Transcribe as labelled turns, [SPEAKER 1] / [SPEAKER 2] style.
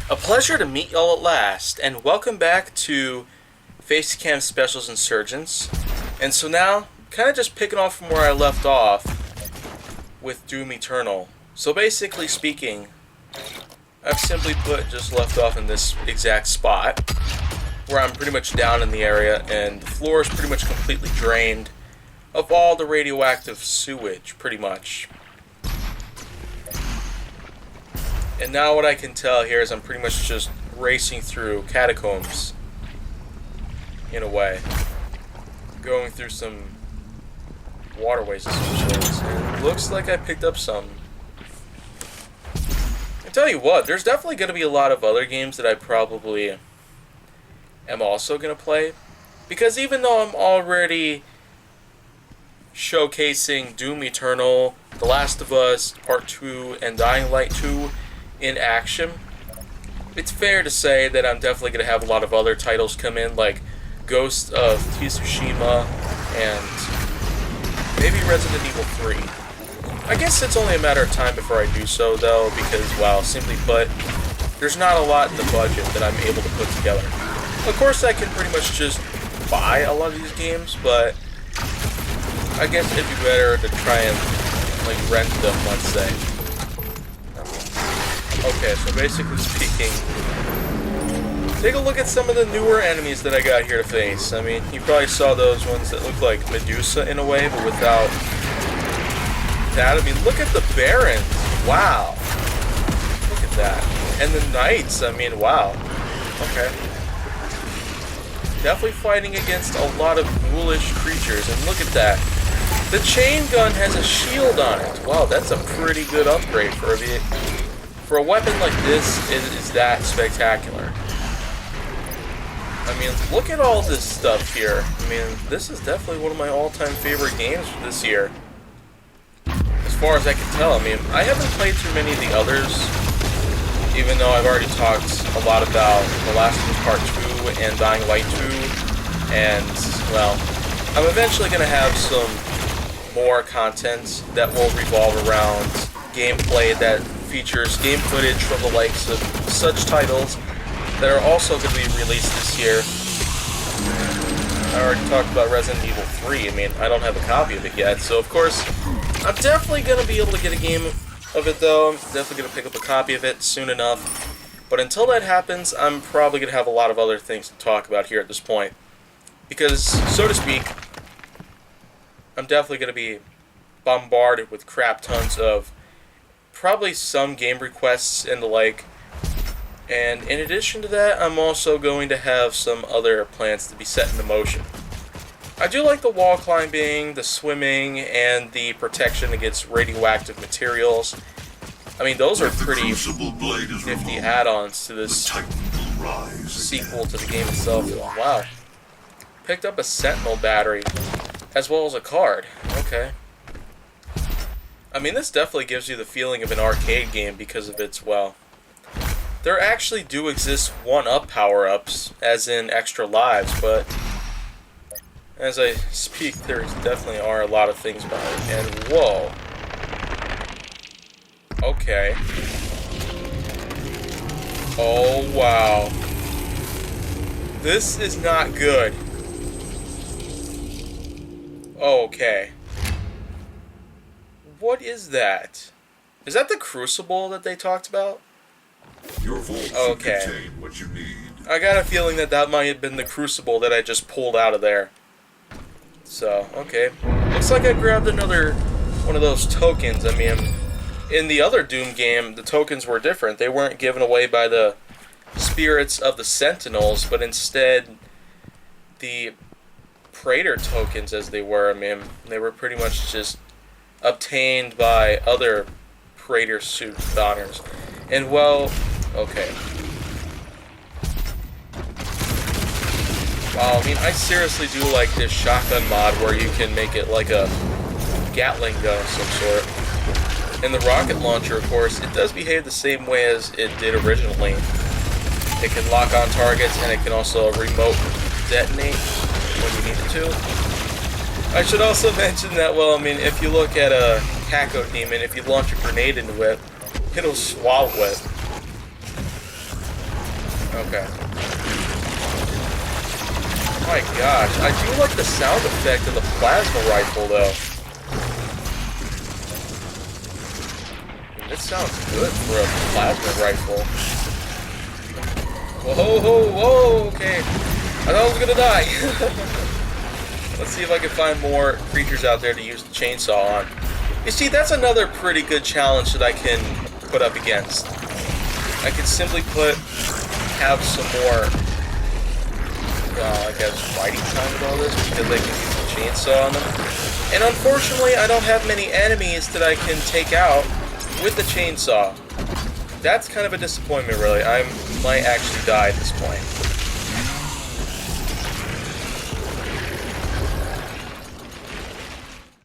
[SPEAKER 1] A pleasure to meet y'all at last, and welcome back to Facecam Specials Insurgence. And so now, kind of just picking off from where I left off with Doom Eternal. So basically speaking, I've simply put just left off in this exact spot, where I'm pretty much down in the area, and the floor is pretty much completely drained of all the radioactive sewage, pretty much. And now what I can tell here is I'm pretty much just racing through catacombs, in a way. Going through some waterways of some sorts. And it looks like I picked up some. I tell you what, there's definitely going to be a lot of other games that I probably am also going to play. Because even though I'm already showcasing Doom Eternal, The Last of Us Part 2, and Dying Light 2 in action, it's fair to say that I'm definitely going to have a lot of other titles come in, like Ghost of Tsushima and maybe Resident Evil 3. I guess it's only a matter of time before I do so, though, because, well, simply put, there's not a lot in the budget that I'm able to put together. Of course, I can pretty much just buy a lot of these games, but I guess it'd be better to try and, like, rent them, let's say. Okay, so basically speaking, take a look at some of the newer enemies that I got here to face. I mean, you probably saw those ones that look like Medusa in a way, but without that. I mean, look at the Barons. Wow. Look at that. And the Knights. I mean, wow. Okay. Definitely fighting against a lot of ghoulish creatures. And look at that. The chain gun has a shield on it. Wow, that's a pretty good upgrade for a vehicle. For a weapon like this, it is that spectacular. I mean, look at all this stuff here. I mean, this is definitely one of my all-time favorite games for this year. As far as I can tell, I mean, I haven't played through many of the others, even though I've already talked a lot about The Last of Us Part 2 and Dying Light 2, and, well, I'm eventually going to have some more content that will revolve around gameplay that features game footage from the likes of such titles that are also going to be released this year. I already talked about Resident Evil 3. I mean, I don't have a copy of it yet, so of course, I'm definitely going to be able to get a game of it, though. I'm definitely going to pick up a copy of it soon enough. But until that happens, I'm probably going to have a lot of other things to talk about here at this point. Because, so to speak, I'm definitely going to be bombarded with crap tons of probably some game requests and the like. And in addition to that, I'm also going to have some other plans to be set into motion. I do like the wall climbing, the swimming, and the protection against radioactive materials. I mean, those are pretty nifty add-ons to this sequel to the game itself. Wow. Picked up a Sentinel battery, as well as a card. Okay. I mean, this definitely gives you the feeling of an arcade game because of its, well, there actually do exist one-up power-ups, as in extra lives, but as I speak, there definitely are a lot of things behind it. And, whoa. Okay. Oh, wow. This is not good. Okay. What is that? Is that the Crucible that they talked about?
[SPEAKER 2] Your vault should contain what you need.
[SPEAKER 1] I got a feeling that that might have been the Crucible that I just pulled out of there. So, okay. Looks like I grabbed another one of those tokens. I mean, in the other Doom game, the tokens were different. They weren't given away by the spirits of the Sentinels, but instead the Praetor tokens, as they were. I mean, they were pretty much just obtained by other Praetor suit honors. And, well, okay. Wow, I mean, I seriously do like this shotgun mod where you can make it like a Gatling gun of some sort. And the rocket launcher, of course, it does behave the same way as it did originally. It can lock on targets, and it can also remote detonate when you need it to. I should also mention that, well, I mean, if you look at a Caco Demon, if you launch a grenade into it, it'll swallow it. Okay. My gosh, I do like the sound effect of the plasma rifle, though. This sounds good for a plasma rifle. Whoa, whoa, whoa, okay. I thought I was gonna die. Let's see if I can find more creatures out there to use the chainsaw on. You see, that's another pretty good challenge that I can put up against. I can simply have some more, I guess, fighting time with all this, because they can use the chainsaw on them. And unfortunately, I don't have many enemies that I can take out with the chainsaw. That's kind of a disappointment, really. I might actually die at this point.